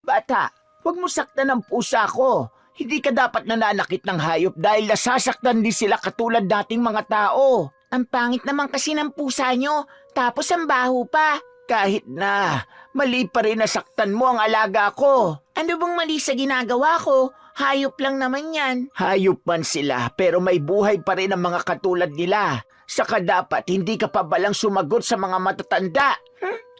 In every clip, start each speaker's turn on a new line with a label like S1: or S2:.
S1: Bata, huwag mo saktan ang pusa ko. Hindi ka dapat nananakit ng hayop dahil nasasaktan din sila katulad dating mga tao.
S2: Ang pangit naman kasi ng pusa nyo, tapos ang baho pa.
S1: Kahit na, mali pa rin nasaktan mo ang alaga ko.
S2: Ano bang mali sa ginagawa ko? Hayop lang naman yan.
S1: Hayop man sila pero may buhay pa rin ang mga katulad nila. Saka dapat hindi ka pa balang sumagot sa mga matatanda.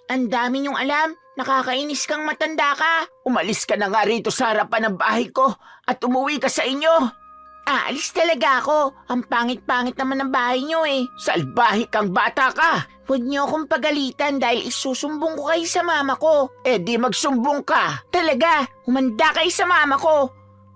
S2: Ang dami niyong alam. Nakakainis kang matanda ka.
S1: Umalis ka na nga rito sa harapan ng bahay ko at umuwi ka sa inyo.
S2: Aalis talaga ako. Ang pangit-pangit naman ng bahay niyo eh.
S1: Salbahe kang bata ka.
S2: Huwag niyo akong pagalitan dahil isusumbong ko kayo sa mama ko.
S1: Di magsumbong ka.
S2: Talaga, humanda kayo sa mama ko.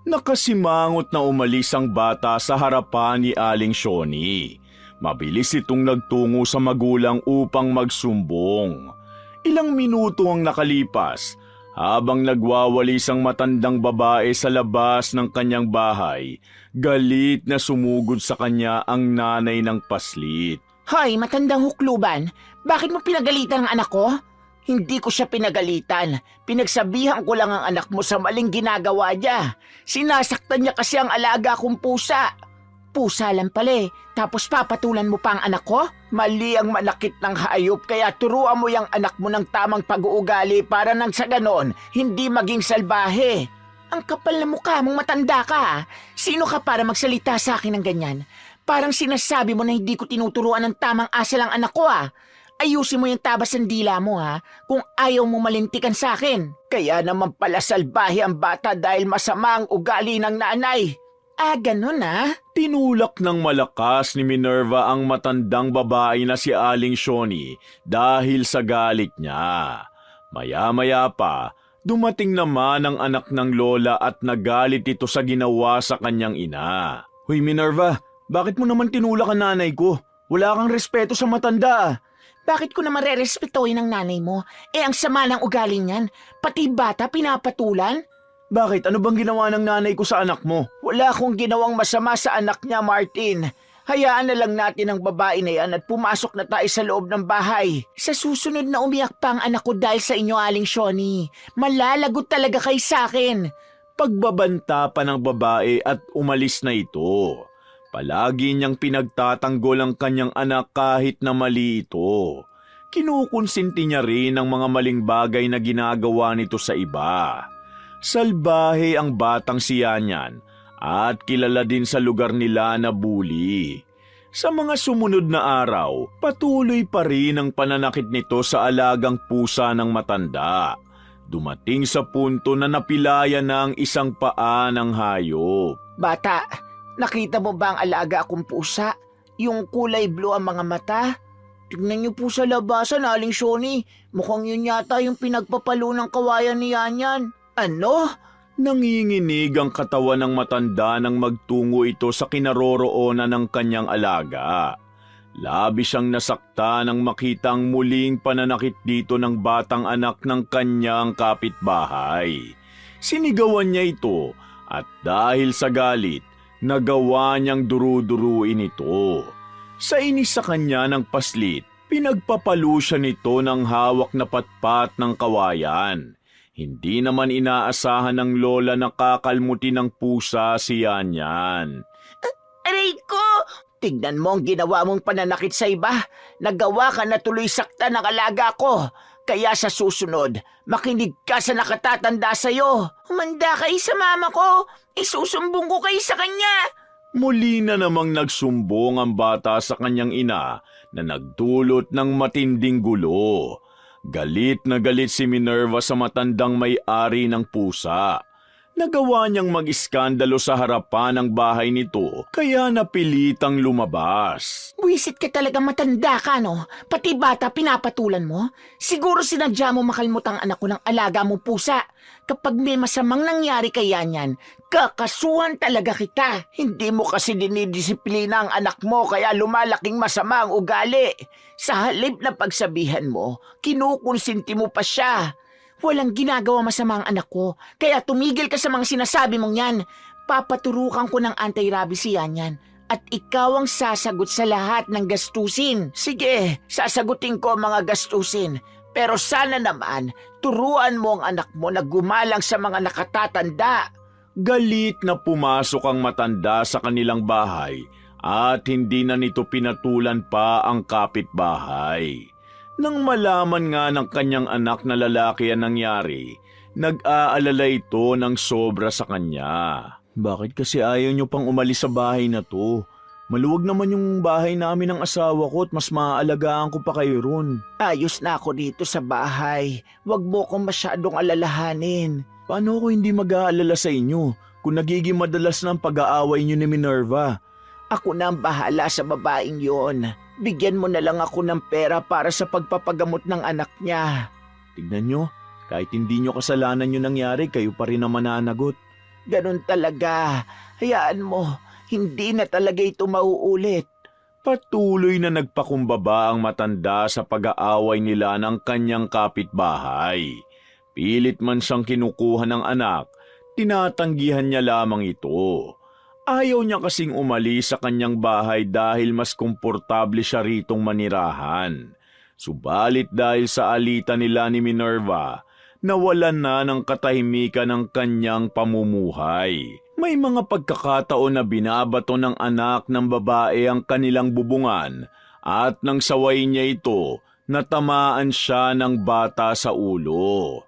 S3: Nakasimangot na umalis ang bata sa harapan ni Aling Shoni. Mabilis itong nagtungo sa magulang upang magsumbong. Ilang minuto ang nakalipas habang nagwawalis ang matandang babae sa labas ng kanyang bahay. Galit na sumugod sa kanya ang nanay ng paslit.
S2: Hoy, matandang hukluban, bakit mo pinagalitan ang anak ko?
S1: Hindi ko siya pinagalitan. Pinagsabihan ko lang ang anak mo sa maling ginagawa niya. Sinasaktan niya kasi ang alaga kong pusa.
S2: Pusa lang pala eh. Tapos papatulan mo pa ang anak ko?
S1: Mali ang manakit ng hayop kaya turuan mo yung anak mo ng tamang pag-uugali para nang sa ganon, hindi maging salbahe.
S2: Ang kapal na mukha mong matanda ka. Sino ka para magsalita sa akin ng ganyan? Parang sinasabi mo na hindi ko tinuturuan ng tamang asal ang anak ko Ayusin mo yung tabas ng dila mo kung ayaw mo malintikan sa akin.
S1: Kaya naman pala salbahe ang bata dahil masama ang ugali ng nanay.
S2: Ganun
S3: Tinulak ng malakas ni Minerva ang matandang babae na si Aling Shoni dahil sa galit niya. Maya-maya pa, dumating naman ang anak ng lola at nagalit ito sa ginawa sa kanyang ina. Hoy Minerva, bakit mo naman tinulak ang nanay ko? Wala kang respeto sa matanda.
S2: Bakit ko naman re-respetuhin ang nanay mo? Ang sama ng ugali niyan. Pati bata pinapatulan?
S3: Bakit? Ano bang ginawa ng nanay ko sa anak mo?
S1: Wala akong ginawang masama sa anak niya, Martin. Hayaan na lang natin ang babae na yan at pumasok na tayo sa loob ng bahay.
S2: Sa susunod na umiyak pa ang anak ko dahil sa inyo, Aling Shoni. Malalagot talaga kayo sa akin.
S3: Pagbabanta pa ng babae at umalis na ito. Palagi niyang pinagtatanggol ang kanyang anak kahit na mali ito. Kinukonsinti niya rin ang mga maling bagay na ginagawa nito sa iba. Salbahe ang batang si Yanyan at kilala din sa lugar nila na bully. Sa mga sumunod na araw, patuloy pa rin ang pananakit nito sa alagang pusa ng matanda. Dumating sa punto na napilayan na ang isang paa ng hayop.
S1: Bata, nakita mo ba ang alaga akong pusa? Yung kulay blue ang mga mata? Tignan niyo po sa labasan, Aling Shoni. Mukhang yun yata yung pinagpapalo ng kawayan ni Yanyan. Ano?
S3: Nanginginig ang katawan ng matanda nang magtungo ito sa kinaroroonan ng kanyang alaga. Labis siyang nasakta nang makita ang muling pananakit dito ng batang anak ng kanyang kapitbahay. Sinigawan niya ito at dahil sa galit, nagawa niyang duru-duruin ito. Sa inis sa kanya ng paslit, pinagpapalo siya nito ng hawak na patpat ng kawayan. Hindi naman inaasahan ng lola na kakalmutin ng pusa si Yanyan.
S2: Aray ko!
S1: Tignan mo ang ginawa mong pananakit sa iba. Nagawa ka na tuloy sakta ng alaga ko. Kaya sa susunod, makinig ka sa nakatatanda sa'yo.
S2: Humanda kayo sa mama ko. Isusumbong ko kayo sa kanya.
S3: Muli na namang nagsumbong ang bata sa kanyang ina na nagdulot ng matinding gulo. Galit na galit si Minerva sa matandang may-ari ng pusa. Nagawa niyang mag-iskandalo sa harapan ng bahay nito, kaya napilitang lumabas.
S2: Buwisit ka talaga matanda ka, no? Pati bata pinapatulan mo? Siguro sinadya mo makalmutang anak ko ng alaga mong pusa. Kapag may masamang nangyari kay Yanyan, kakasuhan talaga kita.
S1: Hindi mo kasi dinidisiplina ang anak mo kaya lumalaking masama ang ugali. Sa halip na pagsabihan mo, kinukonsinti mo pa siya.
S2: Walang ginagawa masama ang anak ko, kaya tumigil ka sa mga sinasabi mong yan. Papaturukan ko ng anti-rabies si Yanyan at ikaw ang sasagot sa lahat ng gastusin.
S1: Sige, sasagutin ko ang mga gastusin.
S2: Pero sana naman, turuan mo ang anak mo na gumalang sa mga nakatatanda.
S3: Galit na pumasok ang matanda sa kanilang bahay at hindi na nito pinatulan pa ang kapitbahay. Nang malaman nga ng kanyang anak na lalaki ang nangyari, nag-aalala ito ng sobra sa kanya. Bakit kasi ayaw niyo pang umalis sa bahay na to? Maluwag naman yung bahay namin ng asawa ko at mas maaalagaan ko pa kayo ron.
S2: Ayos na ako dito sa bahay. Huwag mo kong masyadong alalahanin.
S3: Paano ako hindi mag-aalala sa inyo kung nagiging madalas ng pag-aaway niyo ni Minerva?
S2: Ako na ang bahala sa babaeng yon. Bigyan mo na lang ako ng pera para sa pagpapagamot ng anak niya.
S3: Tignan nyo, kahit hindi nyo kasalanan yung nangyari, kayo pa rin ang mananagot.
S2: Ganun talaga. Hayaan mo. Hindi na talaga ito mauulit.
S3: Patuloy na nagpakumbaba ang matanda sa pag-aaway nila ng kanyang kapitbahay. Pilit man siyang kinukuha ng anak, tinatanggihan niya lamang ito. Ayaw niya kasing umalis sa kanyang bahay dahil mas komportable siya ritong manirahan. Subalit dahil sa alitan nila ni Minerva, nawalan na ng katahimikan ng kanyang pamumuhay. May mga pagkakataon na binabato ng anak ng babae ang kanilang bubungan at nang saway niya ito, natamaan siya ng bata sa ulo.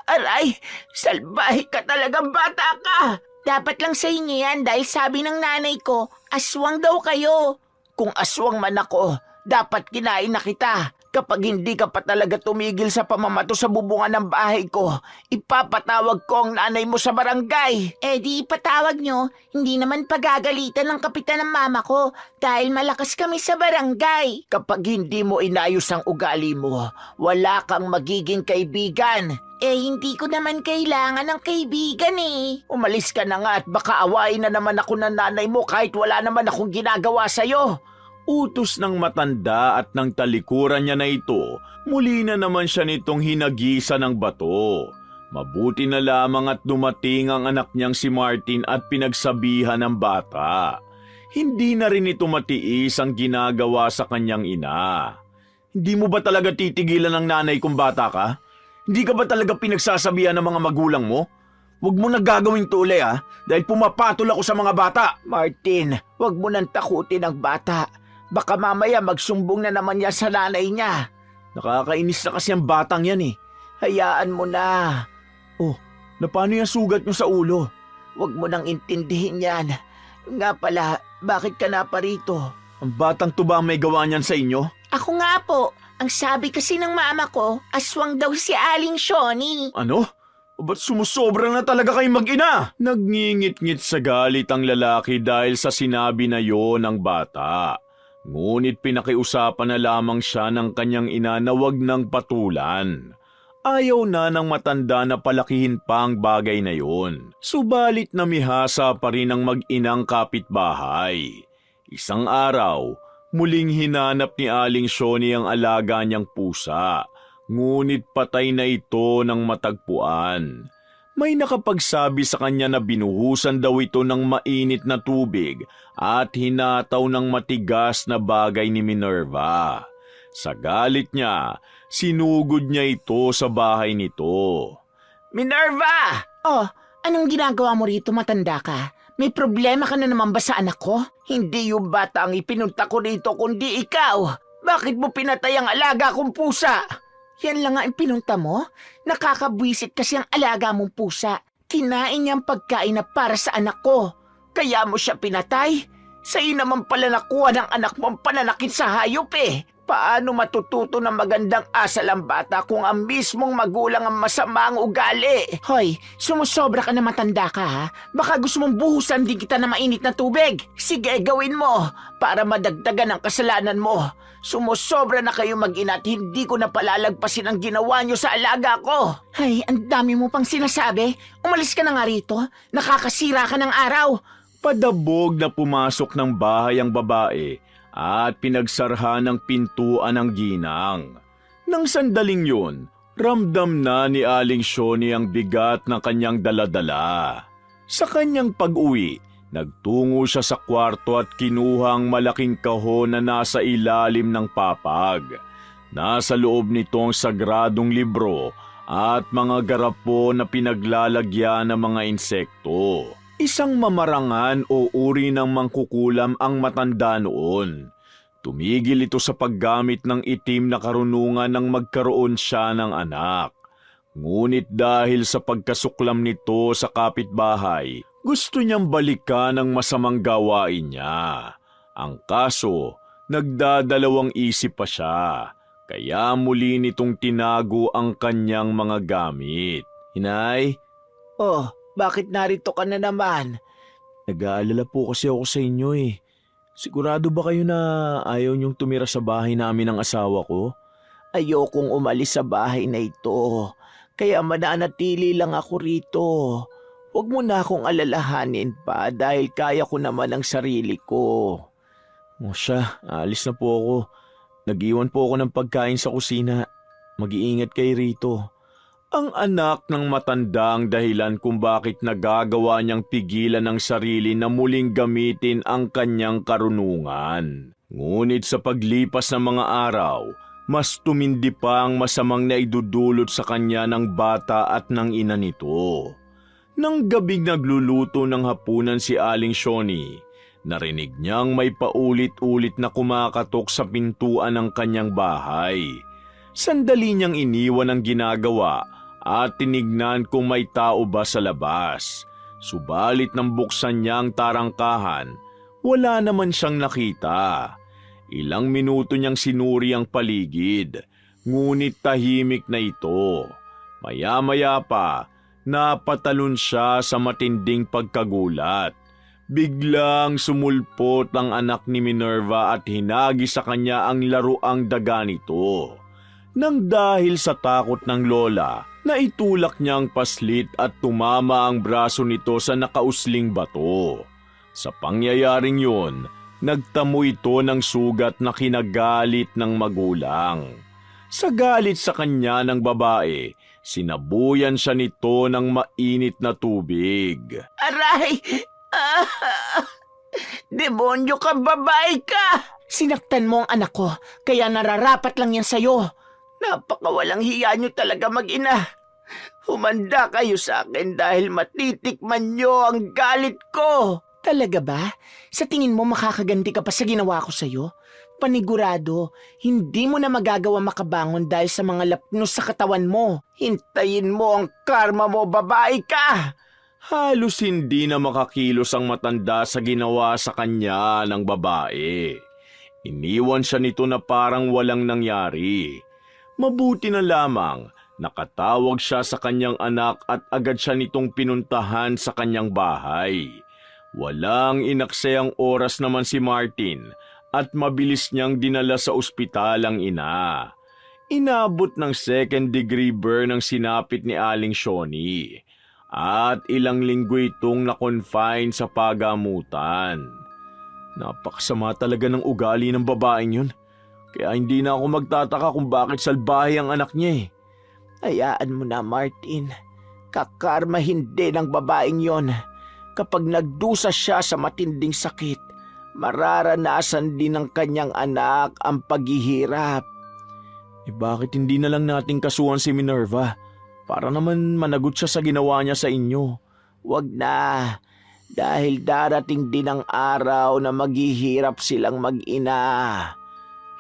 S2: Aray! Salbahe ka talagang bata ka! Dapat lang sa inyo yan dahil sabi ng nanay ko, aswang daw kayo. Kung aswang man ako, dapat kinain na kita. Kapag hindi ka pa talaga tumigil sa pamamato sa bubungan ng bahay ko, ipapatawag ko ang nanay mo sa barangay. Eh di ipatawag nyo, hindi naman pagagalitan ng kapitan ng mama ko dahil malakas kami sa barangay. Kapag hindi mo inayos ang ugali mo, wala kang magiging kaibigan. Eh hindi ko naman kailangan ng kaibigan eh. Umalis ka na nga at baka awayin na naman ako ng nanay mo kahit wala naman akong ginagawa sa'yo.
S3: Utos ng matanda at ng talikuran niya na ito, muli na naman siya nitong hinagisa ng bato. Mabuti na lamang at dumating ang anak niyang si Martin at pinagsabihan ng bata. Hindi na rin ito matiis ang ginagawa sa kanyang ina. Hindi mo ba talaga titigilan ng nanay kung bata ka? Hindi ka ba talaga pinagsasabihan ng mga magulang mo? Huwag mo na gagawin to uli dahil pumapatol ako sa mga bata.
S2: Martin, huwag mo nang takutin ang bata. Baka mamaya magsumbong na naman yan sa nanay niya.
S3: Nakakainis na kasi ang batang yan eh.
S2: Hayaan mo na.
S3: Oh, na paano yung sugat nyo sa ulo?
S2: Huwag mo nang intindihin yan. Nga pala, bakit ka na pa rito?
S3: Ang batang tuba may gawa niyan sa inyo?
S2: Ako nga po. Ang sabi kasi ng mama ko, aswang daw si Aling Shoni.
S3: Ano? Ba't sumusobra na talaga kayong mag-ina? Nagngingit-ngit sa galit ang lalaki dahil sa sinabi na yon ng bata. Ngunit pinakiusapan na lamang siya ng kanyang ina na wag nang patulan. Ayaw na ng matanda na palakihin pa ang bagay na yon. Subalit namihasa pa rin ang mag-inang kapitbahay. Isang araw, muling hinanap ni Aling Shoni ang alaga niyang pusa. Ngunit patay na ito ng matagpuan. May nakapagsabi sa kanya na binuhusan daw ito ng mainit na tubig at hinataw ng matigas na bagay ni Minerva. Sa galit niya, sinugod niya ito sa bahay nito.
S2: Minerva! Oh, anong ginagawa mo rito, matanda ka? May problema ka na naman ba sa anak ko? Hindi yung bata ang ipinunta ko rito kundi ikaw. Bakit mo pinatay ang alaga kong pusa? Yan lang nga ang pinunta mo? Nakakabwisit kasi ang alaga mong pusa. Kinain niya ang pagkain na para sa anak ko. Kaya mo siya pinatay? Sa'yo naman pala nakuha ng anak mo ang pananakit sa hayop eh. Paano matututo ng magandang asal ang bata kung ang mismong magulang ang masama ang ugali? Hoy, sumusobra ka na matanda ka ha? Baka gusto mong buhusan din kita na mainit na tubig. Sige, gawin mo para madagdagan ang kasalanan mo. Sumusobra na kayo mag-ina at hindi ko na palalagpasin ang ginawa niyo sa alaga ko. Ay, ang dami mo pang sinasabi. Umalis ka na nga rito. Nakakasira ka ng araw.
S3: Padabog na pumasok ng bahay ang babae at pinagsarhan ng pintuan ng ginang. Nang sandaling yun, ramdam na ni Aling Shoni ang bigat ng kanyang daladala. Sa kanyang pag-uwi, nagtungo siya sa kwarto at kinuha ang malaking kahon na nasa ilalim ng papag. Nasa loob nito ang sagradong libro at mga garapo na pinaglalagyan ng mga insekto. Isang mamarangan o uri ng mangkukulam ang matanda noon. Tumigil ito sa paggamit ng itim na karunungan nang magkaroon siya ng anak. Ngunit dahil sa pagkasuklam nito sa kapitbahay, gusto niyang balikan ang masamang gawain niya. Ang kaso, nagdadalawang isip pa siya, kaya muli nitong tinago ang kanyang mga gamit. Inay?
S1: Oh, bakit narito ka na naman?
S3: Nag-aalala po kasi ako sa inyo eh. Sigurado ba kayo na ayaw niyong tumira sa bahay namin ng asawa ko?
S1: Ayokong umalis sa bahay na ito, kaya mananatili lang ako rito. Huwag mo na akong alalahanin pa dahil kaya ko naman ang sarili ko.
S3: O siya, alis na po ako. Nag-iwan po ako ng pagkain sa kusina. Mag-iingat kayo rito. Ang anak ng matanda ang dahilan kung bakit nagagawa niyang pigilan ang sarili na muling gamitin ang kanyang karunungan. Ngunit sa paglipas ng mga araw, mas tumindi pa ang masamang naidudulot sa kanya ng bata at ng ina nito. Nang gabing nagluluto ng hapunan si Aling Shoni, narinig niyang may paulit-ulit na kumakatok sa pintuan ng kanyang bahay. Sandali niyang iniwan ang ginagawa at tinignan kung may tao ba sa labas. Subalit nang buksan niya ang tarangkahan, wala naman siyang nakita. Ilang minuto niyang sinuri ang paligid, ngunit tahimik na ito. Maya-maya pa, napatalon siya sa matinding pagkagulat. Biglang sumulpot ang anak ni Minerva at hinagi sa kanya ang laruang daga nito. Nang dahil sa takot ng lola, naitulak niya ang paslit at tumama ang braso nito sa nakausling bato. Sa pangyayaring yun, nagtamo ito ng sugat na kinagalit ng magulang. Sa galit sa kanya ng babae, sinabuyan siya nito ng mainit na tubig.
S1: Aray! Demonyo ka, babae ka!
S2: Sinaktan mo ang anak ko, kaya nararapat lang yan sa'yo.
S1: Napakawalang hiya nyo talaga mag-ina. Humanda kayo sa akin dahil matitikman nyo ang galit ko.
S2: Talaga ba? Sa tingin mo makakaganti ka pa sa ginawa ko sa'yo? Panigurado, hindi mo na magagawa makabangon dahil sa mga lapnos sa katawan mo.
S1: Hintayin mo ang karma mo, babae ka!
S3: Halos hindi na makakilos ang matanda sa ginawa sa kanya ng babae. Iniwan siya nito na parang walang nangyari. Mabuti na lamang, nakatawag siya sa kanyang anak at agad siya nitong pinuntahan sa kanyang bahay. Walang inaksayang oras naman si Martin at mabilis niyang dinala sa ospital ang ina. Inabot ng second-degree burn ang sinapit ni Aling Shoni at ilang linggo itong na-confine sa pagamutan. Napakasama talaga ng ugali ng babaeng yun. Kaya hindi na ako magtataka kung bakit salbahe ang anak niya eh.
S1: Hayaan mo na, Martin. Kakarmahin din ng babaeng yon. Kapag nagdusa siya sa matinding sakit, mararanasan din ng kanyang anak ang paghihirap.
S3: Eh bakit hindi na lang natin kasuhan si Minerva? Para naman managot siya sa ginawa niya sa inyo.
S1: Wag na, dahil darating din ang araw na maghihirap silang mag-ina.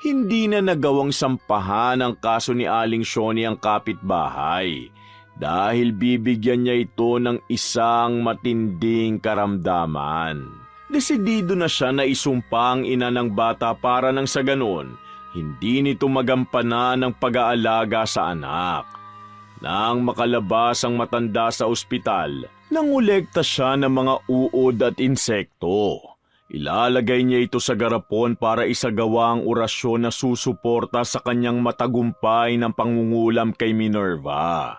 S3: Hindi na nagawang sampahan ang kaso ni Aling Shoni ang kapitbahay dahil bibigyan niya ito ng isang matinding karamdaman. Desidido na siya na isumpa ang ina ng bata para nang sa ganon, hindi nito magampanan ang pag-aalaga sa anak. Nang makalabas ang matanda sa ospital, nangolekta siya ng mga uod at insekto. Ilalagay niya ito sa garapon para isagawa ang orasyon na susuporta sa kanyang matagumpay ng pangungulam kay Minerva.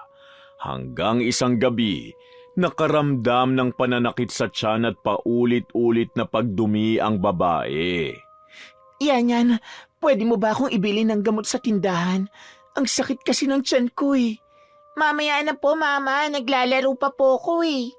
S3: Hanggang isang gabi, nakaramdam ng pananakit sa tiyan at paulit-ulit na pagdumi ang babae.
S2: Yan. Pwede mo ba akong ibili ng gamot sa tindahan? Ang sakit kasi ng tiyan ko eh.
S4: Mamaya na po, Mama. Naglalaro pa po ko eh.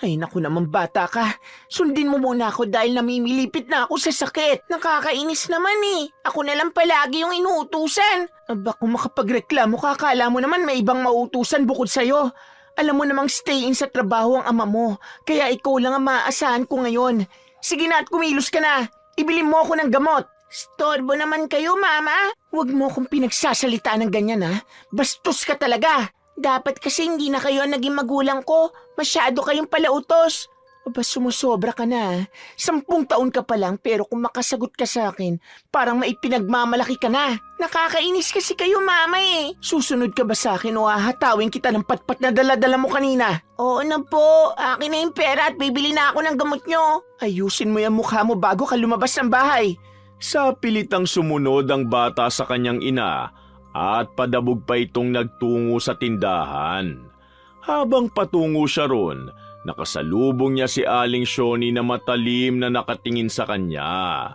S2: Ay naku naman bata ka, sundin mo muna ako dahil namimilipit na ako sa sakit. Nakakainis naman eh. Ako na lang palagi yung inuutusan. Aba kung makapagreklamo ka, akala mo naman may ibang mautusan bukod sa'yo. Alam mo namang stay in sa trabaho ang ama mo, kaya ikaw lang ang maaasahan ko ngayon. Sige na at kumilos ka na. Ibili mo ako ng gamot. Storbo naman kayo, Mama. Huwag mo akong pinagsasalita ng ganyan, ha? Bastos ka talaga. Dapat kasi hindi na kayo naging magulang ko. Masyado kayong palautos. Aba, sumusobra ka na. 10 taon ka pa lang pero kung makasagot ka sa akin, parang maipinagmamalaki ka na. Nakakainis kasi kayo, Mama eh. Susunod ka ba sa akin o hahatawin kita ng patpat na dala-dala mo kanina? Oo na po. Akin na yung pera at bibili na ako ng gamot nyo. Ayusin mo yung mukha mo bago ka lumabas ng bahay.
S3: Sa pilitang sumunod ang bata sa kanyang ina at padabog pa itong nagtungo sa tindahan. Habang patungo siya ron, nakasalubong niya si Aling Shoni na matalim na nakatingin sa kanya.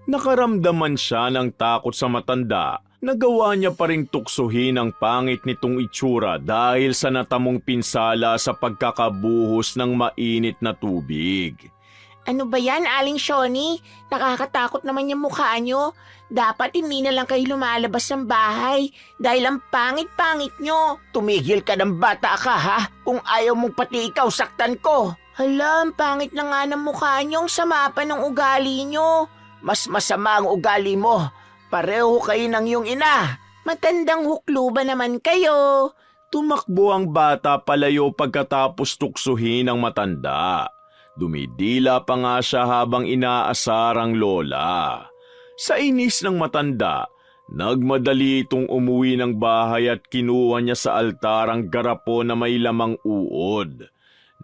S3: Nakaramdaman siya ng takot sa matanda. Nagawa niya pa ring tuksuhin ang pangit nitong itsura dahil sa natamong pinsala sa pagkakabuhos ng mainit na tubig.
S2: Ano ba yan, Aling Shoni? Nakakatakot naman yung mukha nyo. Dapat hindi na lang kayo lumalabas ng bahay dahil ang pangit-pangit nyo. Tumigil ka ng bata ka, ha? Kung ayaw mong pati ikaw saktan ko. Hala, ang pangit na nga ng mukha nyo. Ang sama pa ng ugali nyo. Mas masama ang ugali mo. Pareho kayo ng iyong ina. Matandang huklo ba naman kayo?
S3: Tumakbo ang bata palayo pagkatapos tuksuhin ang matanda. Dumidila pa nga siya habang inaasar ang lola. Sa inis ng matanda, nagmadali itong umuwi ng bahay at kinuha niya sa altar ang garapo na may lamang uod.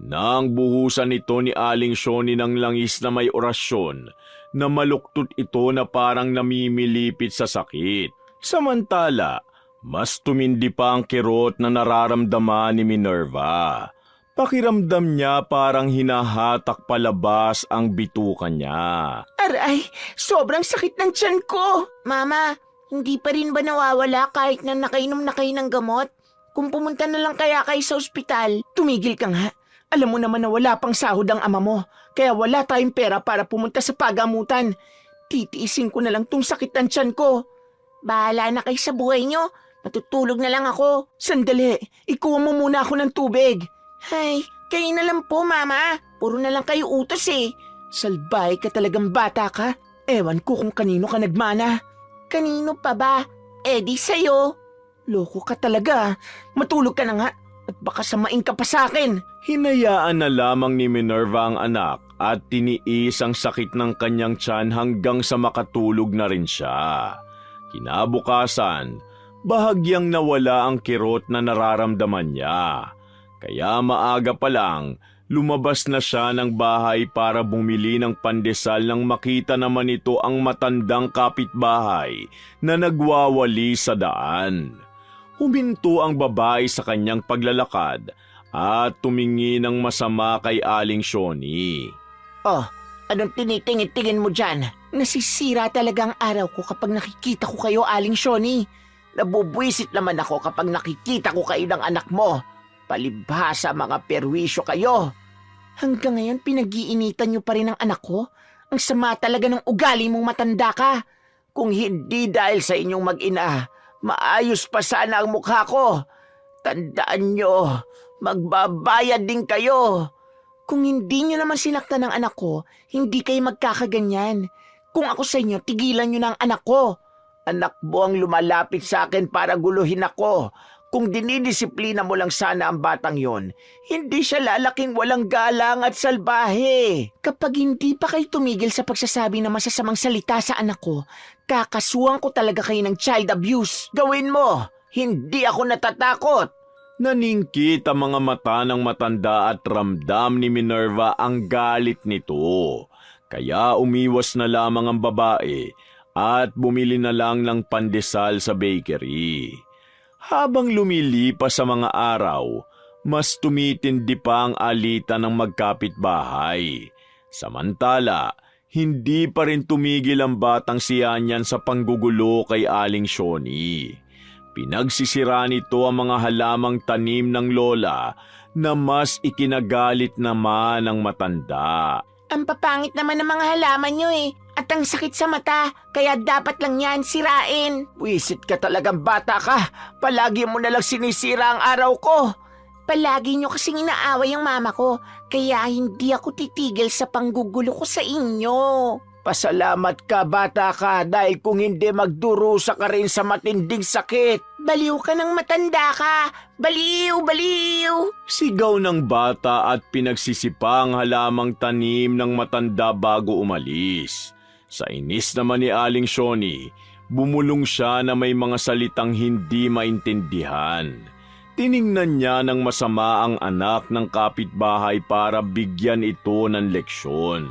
S3: Nang buhusan ito ni Aling Shoni ng langis na may orasyon, na maluktot ito na parang namimilipit sa sakit. Samantala, mas tumindi pa ang kirot na nararamdaman ni Minerva. Pakiramdam niya parang hinahatak palabas ang bituka niya.
S2: Aray, sobrang sakit ng tiyan ko. Mama, hindi pa rin ba nawawala kahit na nakainom na kayo ng gamot? Kung pumunta na lang kaya kayo sa ospital. Tumigil ka nga. Alam mo naman na wala pang sahod ang ama mo, kaya wala tayong pera para pumunta sa pagamutan. Titiisin ko na lang tong sakit ng tiyan ko. Bahala na kayo sa buhay nyo. Matutulog na lang ako. Sandali, ikuha mo muna ako ng tubig. Ay, kayo na lang po, Mama. Puro na lang kayo utos eh. Salbay ka talagang bata ka. Ewan ko kung kanino ka nagmana. Kanino pa ba? Eh di sa'yo. Loko ka talaga. Matulog ka na nga at baka samain ka pa sa akin.
S3: Hinayaan na lamang ni Minerva ang anak at tiniis ang sakit ng kanyang tiyan hanggang sa makatulog na rin siya. Kinabukasan, bahagyang nawala ang kirot na nararamdaman niya. Kaya maaga pa lang, lumabas na siya ng bahay para bumili ng pandesal nang makita naman ito ang matandang kapitbahay na nagwawali sa daan. Huminto ang babae sa kanyang paglalakad at tumingi ng masama kay Aling Shoni.
S2: Oh, anong tinitingin-tingin mo dyan? Nasisira talaga ang araw ko kapag nakikita ko kayo, Aling Shoni. Nabubwisit naman ako kapag nakikita ko kayo ng anak mo. Palibhasa mga perwisyo kayo. Hanggang ngayon pinag-iinitan niyo pa rin ang anak ko? Ang sama talaga ng ugali mong matanda ka. Kung hindi dahil sa inyong mag-ina, maayos pa sana ang mukha ko. Tandaan niyo, magbabayad din kayo. Kung hindi niyo naman sinaktan ng anak ko, hindi kayo magkakaganyan. Kung ako sa inyo, tigilan niyo na ang anak ko. Anak mo ang lumalapit sa akin para guluhin ako. Kung dinidisiplina mo lang sana ang batang yon, hindi siya lalaking walang galang at salbahe. Kapag hindi pa kayo tumigil sa pagsasabi ng masasamang salita sa anak ko, kakasuhan ko talaga kayo ng child abuse. Gawin mo! Hindi ako natatakot!
S3: Naningkit ang mga mata ng matanda at ramdam ni Minerva ang galit nito. Kaya umiwas na lamang ang babae at bumili na lang ng pandesal sa bakery. Habang lumilipas sa mga araw, mas tumitindi pa ang alitan ng magkapitbahay. Samantala, hindi pa rin tumigil ang batang si Yanyan sa panggugulo kay Aling Shoni. Pinagsisira nito ang mga halamang tanim ng lola na mas ikinagalit naman ng matanda.
S2: Ang papangit naman ng mga halaman nyo eh. At ang sakit sa mata, kaya dapat lang yan sirain.
S1: Wisit ka talagang bata ka. Palagi mo nalang sinisira ang araw ko.
S2: Palagi nyo kasing inaaway ang mama ko, kaya hindi ako titigil sa panggugulo ko sa inyo.
S1: Pasalamat ka bata ka dahil kung hindi magdurusa ka rin sa matinding sakit.
S2: Baliw ka ng matanda ka. Baliw, baliw.
S3: Sigaw ng bata at pinagsisipa ang halamang tanim ng matanda bago umalis. Sa inis naman ni Aling Shoni, bumulong siya na may mga salitang hindi maintindihan. Tiningnan niya ng masama ang anak ng kapitbahay para bigyan ito ng leksyon.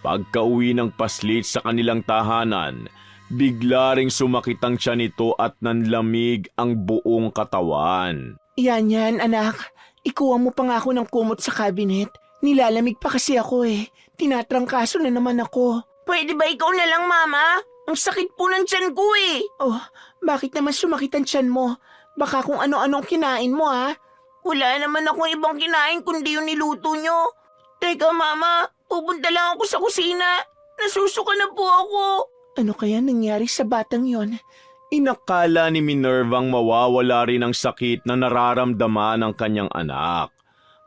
S3: Pagka-uwi ng paslit sa kanilang tahanan, bigla ring sumakit ang tiyan nito at nanlamig ang buong katawan.
S2: Yan, anak. Ikuha mo pa nga ako ng kumot sa cabinet. Nilalamig pa kasi ako eh. Tinatrangkaso na naman ako. Pwede ba ikaw na lang, Mama? Ang sakit po ng tiyan ko eh. Oh, bakit naman sumakit ang tiyan mo? Baka kung ano-anong kinain mo ha? Wala naman akong ibang kinain kundi yung niluto nyo. Teka, Mama. Pupunta lang ako sa kusina. Nasusuka na po ako. Ano kaya nangyari sa batang yon?
S3: Inakala ni Minervang mawawala rin ang sakit na nararamdaman ng kanyang anak.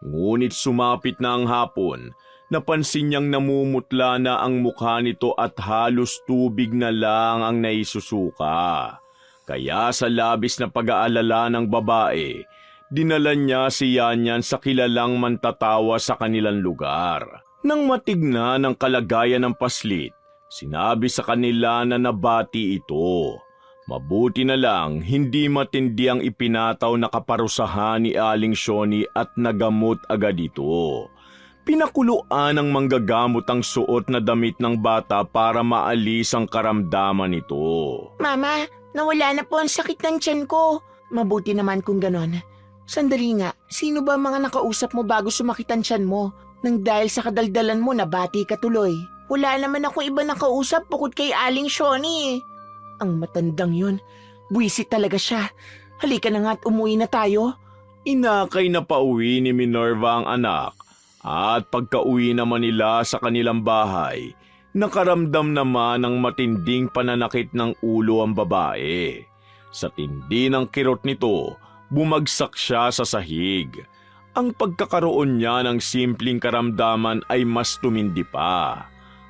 S3: Ngunit sumapit na ang hapon, napansin niyang namumutla na ang mukha nito at halos tubig na lang ang naisusuka. Kaya sa labis na pag-aalala ng babae, dinala niya si Yanyan sa kilalang mantatawa sa kanilang lugar. Nang matignan ang kalagayan ng paslit, sinabi sa kanila na nabati ito. Mabuti na lang hindi matindi ang ipinataw na kaparusahan ni Aling Shoni at nagamot agad ito. Pinakuluan ng manggagamot ang suot na damit ng bata para maalis ang karamdaman nito.
S2: Mama, nawala na po ang sakit ng tiyan ko. Mabuti naman kung ganon. Sandali nga, sino ba mga nakausap mo bago sumakit ang tiyan mo? Nang dahil sa kadaldalan mo nabati ka tuloy. Wala naman ako iba nakausap bukod kay Aling Shoni. Ang matandang yun, buwisit talaga siya. Halika na nga at umuwi na tayo.
S3: Inakay na pauwi ni Minerva ang anak at pagka-uwi naman nila sa kanilang bahay, nakaramdam naman ng matinding pananakit ng ulo ang babae. Sa tindi ng kirot nito, bumagsak siya sa sahig. Ang pagkakaroon niya ng simpleng karamdaman ay mas tumindi pa.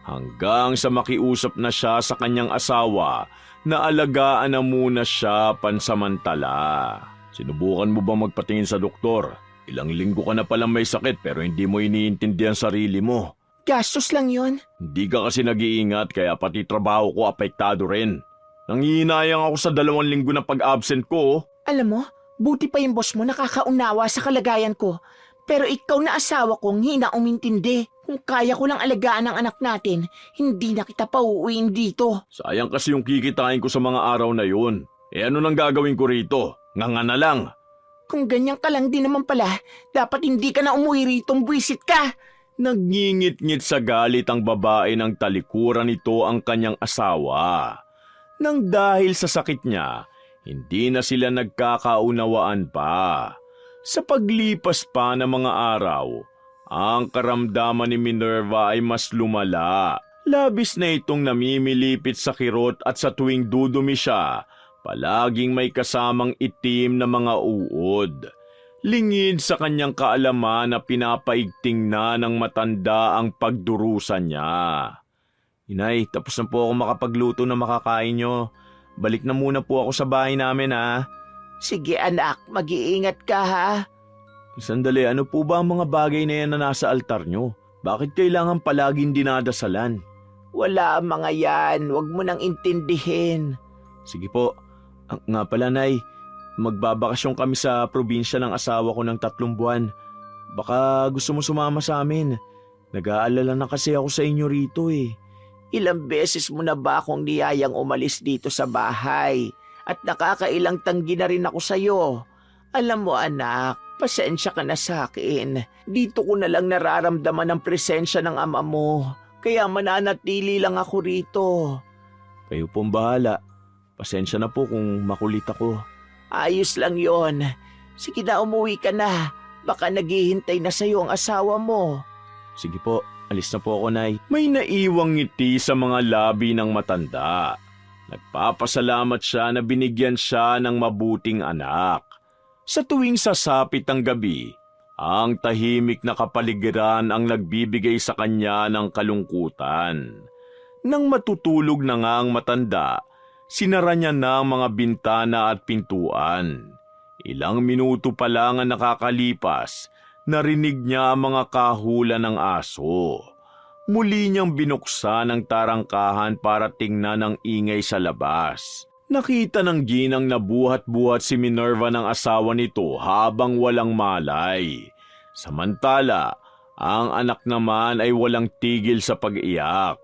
S3: Hanggang sa makiusap na siya sa kanyang asawa na alagaan na muna siya pansamantala. Sinubukan mo ba magpatingin sa doktor? Ilang linggo ka na palang may sakit pero hindi mo iniintindihan sarili mo.
S2: Gastos lang yon.
S3: Hindi ka kasi nag-iingat kaya pati trabaho ko apektado rin. Nangihinayang ako sa 2 linggo na pag-absent ko.
S2: Alam mo, buti pa yung boss mo nakakaunawa sa kalagayan ko. Pero ikaw na asawa kong hina umintindi. Kung kaya ko lang alagaan ang anak natin, hindi na kita pauuwiin dito.
S3: Sayang kasi yung kikitain ko sa mga araw na yun. Ano nang gagawin ko rito? Nganga na lang.
S2: Kung ganyan ka lang din naman pala, dapat hindi ka na umuwi ritong buwisit ka.
S3: Nagngingit-ngit sa galit ang babae ng talikuran nito ang kanyang asawa. Nang dahil sa sakit niya, hindi na sila nagkakaunawaan pa. Sa paglipas pa ng mga araw, ang karamdaman ni Minerva ay mas lumala. Labis na itong namimilipit sa kirot at sa tuwing dudumi siya, palaging may kasamang itim na mga uod. Lingid sa kanyang kaalaman na pinapaigting na ng matanda ang pagdurusa niya. Inay, tapos na po ako makapagluto na makakain nyo. Balik na muna po ako sa bahay namin ha.
S1: Sige anak, mag-iingat ka ha.
S3: Sandali, ano po ba ang mga bagay na yan na nasa altar nyo? Bakit kailangan palaging dinadasalan?
S1: Wala ang mga yan, huwag mo nang intindihin.
S3: Sige po. Nga pala, Nay, magbabakasyon kami sa probinsya ng asawa ko ng 3 buwan. Baka gusto mo sumama sa amin. Nag-aalala na kasi ako sa inyo rito eh.
S1: Ilang beses mo na ba akong niyayang umalis dito sa bahay? At nakakailang tanggi na rin ako sa'yo. Alam mo anak, pasensya ka na sa akin. Dito ko na lang nararamdaman ang presensya ng ama mo. Kaya mananatili lang ako rito.
S3: Kayo pong bahala. Pasensya na po kung makulit ako.
S1: Ayos lang yon. Sige na, umuwi ka na. Baka naghihintay na sa'yo ang asawa mo.
S3: Sige po, alis na po ako, Nay. May naiwang ngiti sa mga labi ng matanda. Nagpapasalamat siya na binigyan siya ng mabuting anak. Sa tuwing sasapit ang gabi, ang tahimik na kapaligiran ang nagbibigay sa kanya ng kalungkutan. Nang matutulog na nga ang matanda, sinara niya na ang mga bintana at pintuan. Ilang minuto pa lang ang nakakalipas, narinig niya ang mga kahulan ng aso. Muli niyang binuksan ang tarangkahan para tingnan ang ingay sa labas. Nakita ng ginang na buhat-buhat si Minerva ng asawa nito habang walang malay. Samantala, ang anak naman ay walang tigil sa pag-iyak.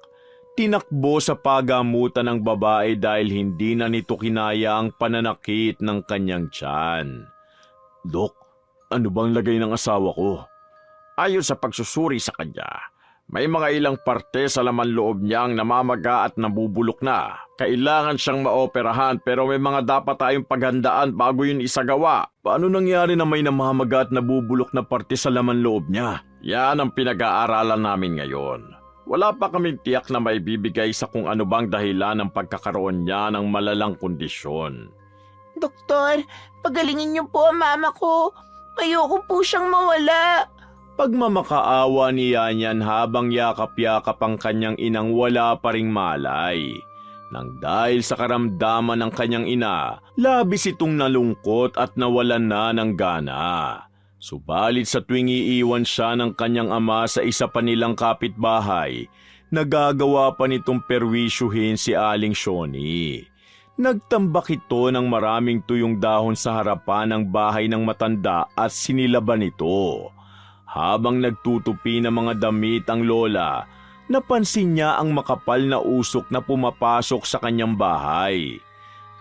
S3: Tinakbo sa pagamutan ng babae dahil hindi na nito kinaya ang pananakit ng kanyang tiyan. Dok, ano bang lagay ng asawa ko? Ayon sa pagsusuri sa kanya, may mga ilang parte sa laman loob niyang namamaga at nabubulok na. Kailangan siyang maoperahan pero may mga dapat tayong paghandaan bago yun isagawa. Paano nangyari na may namamaga at nabubulok na parte sa laman loob niya? Yan ang pinag-aaralan namin ngayon. Wala pa kaming tiyak na may bibigay sa kung ano bang dahilan ng pagkakaroon niya ng malalang kondisyon.
S1: Doktor, pagalingin niyo po ang mama ko. Ayoko po siyang mawala.
S3: Pagmamakaawa ni Yanyan habang yakap-yakap ang kanyang inang wala pa ring malay. Nang dahil sa karamdaman ng kanyang ina, labis itong nalungkot at nawalan na ng gana. Subalit sa tuwing iiwan siya ng kanyang ama sa isa pa nilang kapitbahay, nagagawa pa nitong perwisyuhin si Aling Shoni. Nagtambak ito ng maraming tuyong dahon sa harapan ng bahay ng matanda at sinilaban ito. Habang nagtutupi ng mga damit ang lola, napansin niya ang makapal na usok na pumapasok sa kanyang bahay.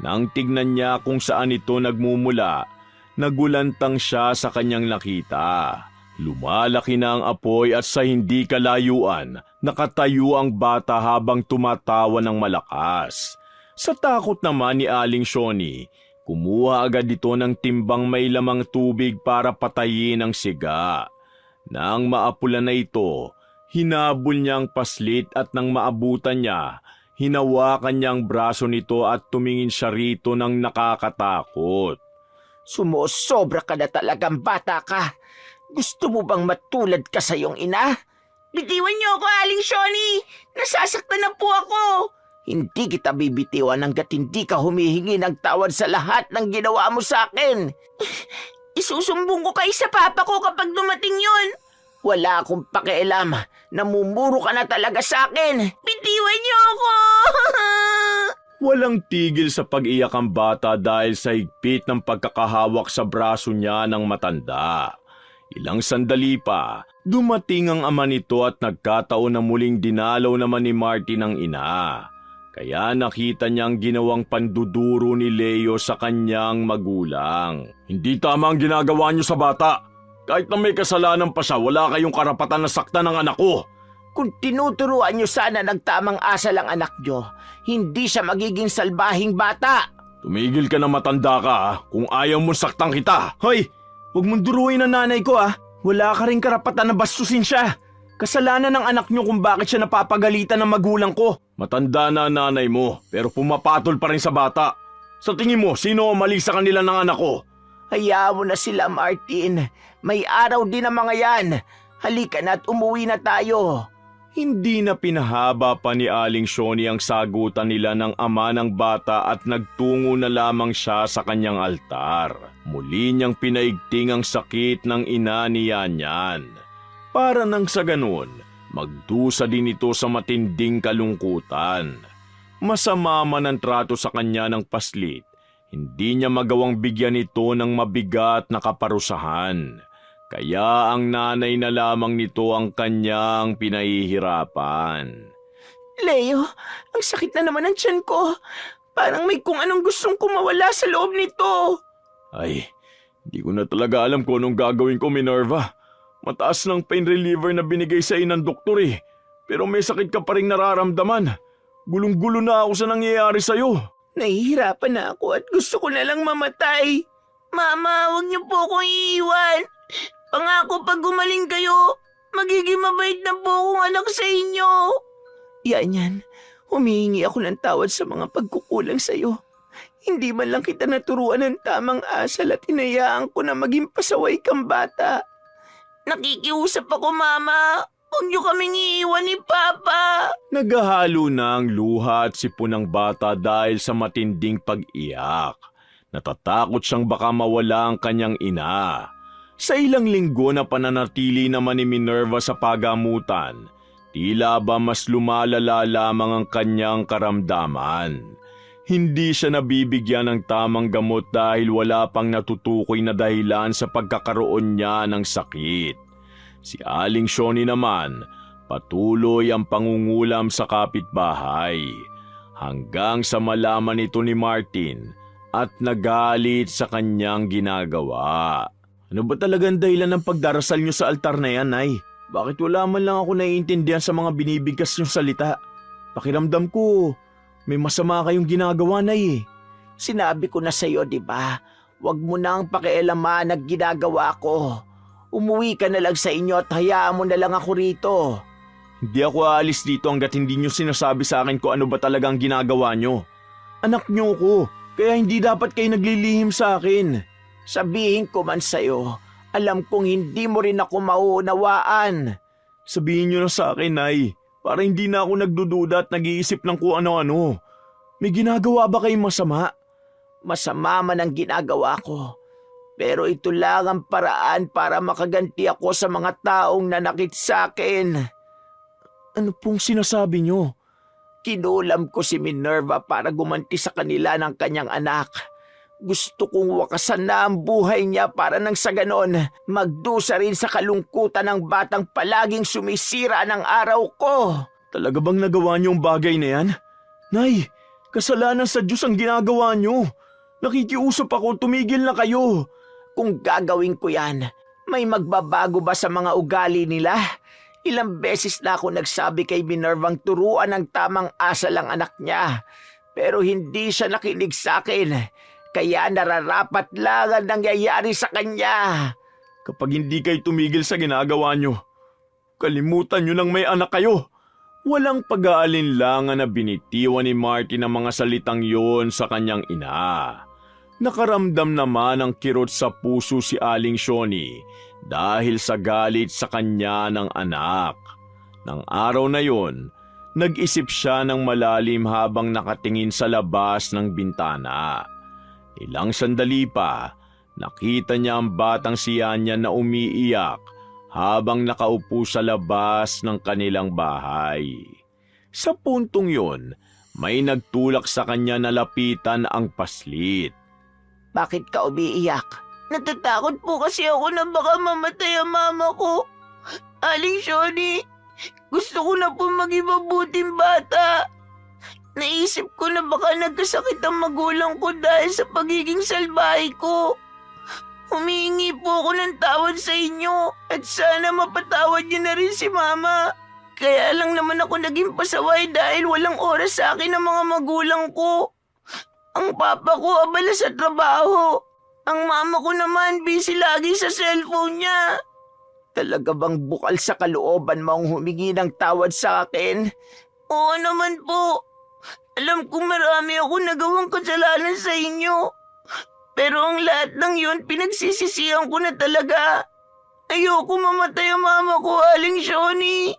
S3: Nang tignan niya kung saan ito nagmumula, nagulantang siya sa kanyang nakita. Lumalaki na ang apoy at sa hindi kalayuan, nakatayo ang bata habang tumatawa ng malakas. Sa takot naman ni Aling Shoni, kumuha agad ito ng timbang may lamang tubig para patayin ang siga. Nang maapula na ito, hinabol niya ang paslit at nang maabutan niya, hinawakan niya ang braso nito at tumingin siya rito ng nakakatakot.
S1: Sumusobra ka na talagang bata ka. Gusto mo bang matulad ka sa iyong ina? Bitiwan niyo ako, Aling Shoni! Nasasaktan na po ako! Hindi kita bibitiwan hanggat hindi ka humihingi ng tawad sa lahat ng ginawa mo sa akin. Isusumbong ko kay sa papa ko kapag dumating yun. Wala akong pakialam. Namumuro ka na talaga sa akin. Bitiwan niyo ako!
S3: Walang tigil sa pag-iyak ang bata dahil sa higpit ng pagkakahawak sa braso niya ng matanda. Ilang sandali pa, dumating ang ama nito at nagkataon na muling dinalaw naman ni Martin ang ina. Kaya nakita niyang ginawang panduduro ni Leo sa kanyang magulang. Hindi tama ang ginagawa niyo sa bata. Kahit na may kasalanan pa siya, wala kayong karapatan na saktan ng anak ko.
S1: Kung tinuturuan niyo sana ng tamang asal ang anak niyo, hindi siya magiging salbahing bata.
S3: Tumigil ka na matanda ka ha, kung ayaw mong saktan kita.
S4: Hoy, huwag mong duruin ang nanay ko ah. Wala ka rin karapatan na bastusin siya. Kasalanan ng anak niyo kung bakit siya napapagalitan ng magulang ko.
S3: Matanda na nanay mo, pero pumapatol pa rin sa bata. Sa tingin mo, sino ang mali sa kanila ng anak ko?
S1: Hayaan mo na sila, Martin. May araw din ang mga yan. Halika na at umuwi na tayo.
S3: Hindi na pinahaba pa ni Aling Shoni ang sagutan nila ng ama ng bata at nagtungo na lamang siya sa kanyang altar. Muli niyang pinaigting ang sakit ng ina ni Yanyan. Para nang sa ganun, magdusa din ito sa matinding kalungkutan. Masama man ang trato sa kanya ng paslit, hindi niya magawang bigyan ito ng mabigat na kaparusahan. Kaya ang nanay na lamang nito ang kanyang pinahihirapan.
S1: Leo, ang sakit na naman ng tiyan ko. Parang may kung anong gustong kumawala sa loob nito.
S3: Ay, di ko na talaga alam kung anong gagawin ko, Minerva. Mataas ng pain reliever na binigay sa ng doktor eh. Pero may sakit ka pa rin nararamdaman. Gulong-gulo na ako sa nangyayari sa'yo.
S1: Nahihirapan na ako at gusto ko na lang mamatay. Mama, huwag niyo po akong iiwan.
S2: Pangako pag gumaling kayo, magiging mabait na po akong anak sa inyo. Yan. Humihingi ako ng tawad sa mga pagkukulang sa'yo. Hindi man lang kita naturuan ng tamang asal at hinayaan ko na maging pasaway kang bata. Nakikiusap ako, Mama. Huwag niyo kaming iiwan ni Papa.
S3: Naghahalo na ang luha at sipon ng bata dahil sa matinding pag-iyak. Natatakot siyang baka mawala ang kanyang ina. Sa ilang linggo na pananatili naman ni Minerva sa pagamutan, tila ba mas lumalala lamang ang kanyang karamdaman. Hindi siya nabibigyan ng tamang gamot dahil wala pang natutukoy na dahilan sa pagkakaroon niya ng sakit. Si Aling Shoni naman, patuloy ang pangungulam sa kapitbahay hanggang sa malaman ito ni Martin at nagalit sa kanyang ginagawa. Ano ba talagang dahilan ng pagdarasal niyo sa altar na yan, Nay? Bakit wala man lang ako naiintindihan sa mga binibigkas niyong salita? Pakiramdam ko, may masama kayong ginagawa, Nay.
S2: Sinabi ko na sa'yo, di ba? Huwag mo nang pakialaman ang ginagawa ko. Umuwi ka na lang sa inyo at hayaan mo na lang ako rito.
S3: Hindi ako aalis dito hanggat hindi niyo sinasabi sa akin kung ano ba talagang ginagawa niyo. Anak niyo ko, kaya hindi dapat kayo naglilihim sa akin.
S2: Sabihin ko man sa'yo, alam kong hindi mo rin ako mauunawaan.
S3: Sabihin niyo na sa akin, Nay, para hindi na ako nagdududa at nag-iisip ng kung ano-ano. May ginagawa ba kayong masama?
S2: Masama man ang ginagawa ko. Pero ito lang ang paraan para makaganti ako sa mga taong nanakit sa akin.
S3: Ano pong sinasabi niyo?
S2: Kinulam ko si Minerva para gumanti sa kanila ng kanyang anak. Gusto kong wakasan na ang buhay niya para nang sa ganon, magdusa rin sa kalungkutan ng batang palaging sumisira ng araw ko.
S3: Talaga bang nagawa niyo ang bagay na yan? Nay, kasalanan sa Diyos ang ginagawa niyo. Nakikiusap ako, tumigil na kayo.
S2: Kung gagawin ko yan, may magbabago ba sa mga ugali nila? Ilang beses na ako nagsabi kay Minervang turuan ng tamang asal ang anak niya. Pero hindi siya nakinig sa akin. Kaya nararapat lang ang nangyayari sa kanya.
S3: Kapag hindi kayo tumigil sa ginagawa niyo, kalimutan niyo nang may anak kayo. Walang pag-aalinlangan na binitiwan ni Martin ang mga salitang yon sa kanyang ina. Nakaramdam naman ng kirot sa puso si Aling Shoni dahil sa galit sa kanya ng anak. Nang araw na yon, nag-isip siya ng malalim habang nakatingin sa labas ng bintana. Ilang sandali pa, nakita niya ang batang si Anya na umiiyak habang nakaupo sa labas ng kanilang bahay. Sa puntong yon, may nagtulak sa kanya na lapitan ang paslit.
S2: Bakit ka umiiyak? Natatakot po kasi ako na baka mamatay ang mama ko. Aling Shoni, gusto ko na po maging mabuting bata. Naisip ko na baka nagkasakit ang magulang ko dahil sa pagiging salbahe ko. Humihingi po ako ng tawad sa inyo at sana mapatawad niyo na rin si Mama. Kaya lang naman ako naging pasaway dahil walang oras sa akin ng mga magulang ko. Ang papa ko abala sa trabaho. Ang mama ko naman busy lagi sa cellphone niya. Talaga bang bukal sa kalooban mo ang humingi ng tawad sa akin? Oo naman po. Alam kong marami ako nagawang kasalanan sa inyo. Pero ang lahat ng yun pinagsisisihan ko na talaga. Ayoko mamatay ang mama ko, Aling Shoni.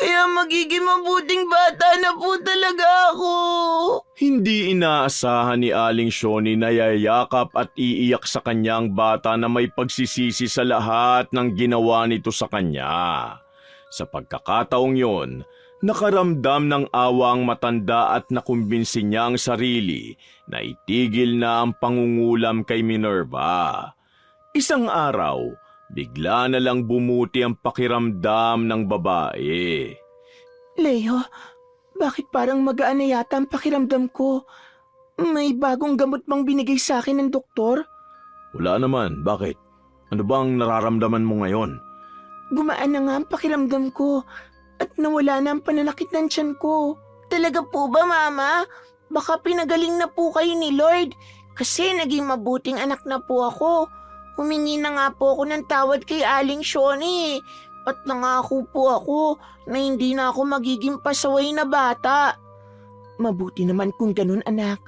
S2: Kaya magiging mabuting bata na po talaga ako.
S3: Hindi inaasahan ni Aling Shoni na yayakap at iiyak sa kanyang bata na may pagsisisi sa lahat ng ginawa nito sa kanya. Sa pagkakataong yon, nakaramdam ng awa ang matanda at nakumbinsi niya ang sarili na itigil na ang pangungulam kay Minerva. Isang araw, bigla na lang bumuti ang pakiramdam ng babae.
S2: Leo, bakit parang magaan na yata ang pakiramdam ko? May bagong gamot bang binigay sa akin ng doktor?
S3: Wala naman, bakit? Ano bang nararamdaman mo ngayon?
S2: Gumaan na nga ang pakiramdam ko at nawala na ang pananakit ng tiyan ko. Talaga po ba, Mama? Baka pinagaling na po kayo ni Lord kasi naging mabuting anak na po ako. Humingi na nga po ako ng tawad kay Aling Shoni. At nangako po ako na hindi na ako magiging pasaway na bata. Mabuti naman kung ganun, anak.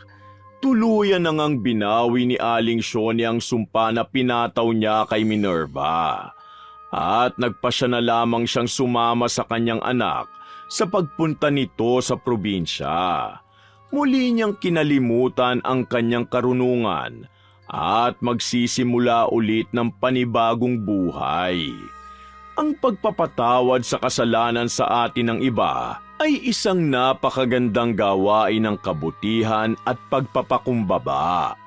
S3: Tuluyan na ngang binawi ni Aling Shoni ang sumpa na pinataw niya kay Minerva. At nagpasya na lamang siyang sumama sa kanyang anak sa pagpunta nito sa probinsya. Muli niyang kinalimutan ang kanyang karunungan at magsisimula ulit ng panibagong buhay. Ang pagpapatawad sa kasalanan sa atin ng iba ay isang napakagandang gawain ng kabutihan at pagpapakumbaba,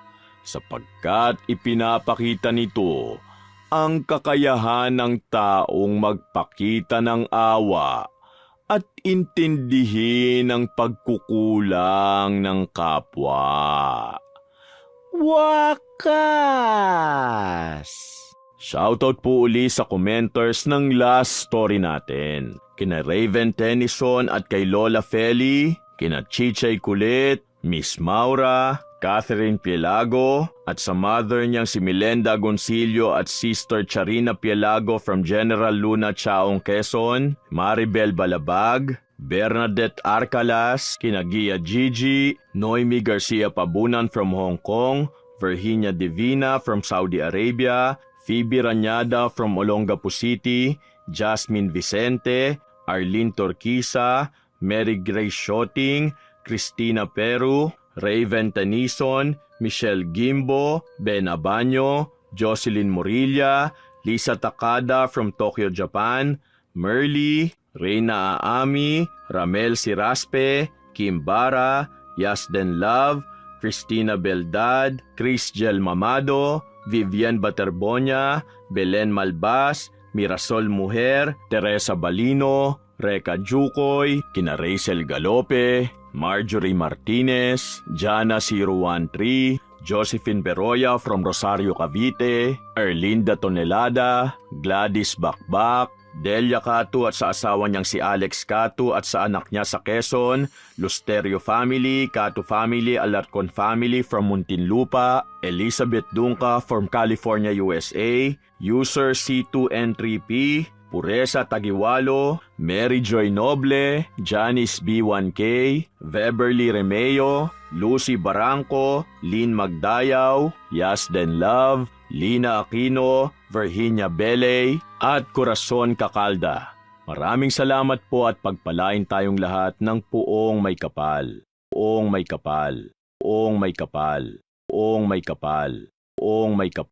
S3: sapagkat ipinapakita nito ang kakayahan ng taong magpakita ng awa at intindihin ang pagkukulang ng kapwa. Wakas! Shoutout po uli sa commenters ng last story natin. Kina Raven Tennyson at kay Lola Feli, kina Chichay Kulit, Miss Maura, Catherine Pielago, at sa mother niyang si Milenda Goncillo at Sister Charina Pielago from General Luna, Chaong, Quezon, Maribel Balabag, Bernadette Arcalas, kina Gia Gigi, Noemi Garcia Pabunan from Hong Kong, Virginia Divina from Saudi Arabia, Phoebe Ranyada from Olongapo City, Jasmine Vicente, Arlene Torquisa, Mary Grace Shoting, Christina Peru, Raven Tennyson, Michelle Gimbo, Ben Abanyo, Jocelyn Morilla, Lisa Takada from Tokyo, Japan, Merly, Reina Aami, Ramel Siraspe, Kim Bara, Yasden Love, Christina Beldad, Chris Gel Mamado, Vivian Baterbonia, Belen Malbas, Mirasol Mujer, Teresa Balino, Reka Jukoy, kina Rachel Galope, Marjorie Martinez, Jana 013, Josephine Beroya from Rosario, Cavite, Erlinda Tonelada, Gladys Bakbak, Delia Catu at sa asawa niyang si Alex Catu at sa anak niya sa Quezon, Lusterio family, Catu family, Alarcon family from Muntinlupa, Elizabeth Dunca from California, USA, User C2N3P, Puresa Tagiwalo, Mary Joy Noble, Janice B1K, Beverly Remeo, Lucy Barangco, Lynn Magdayaw, Yasden Love, Lina Aquino, Virginia Beley, at Corazon Cacalda. Maraming salamat po at pagpalain tayong lahat ng puong may kapal. Puong may kapal. Puong may kapal. Puong may kapal. Puong may kapal.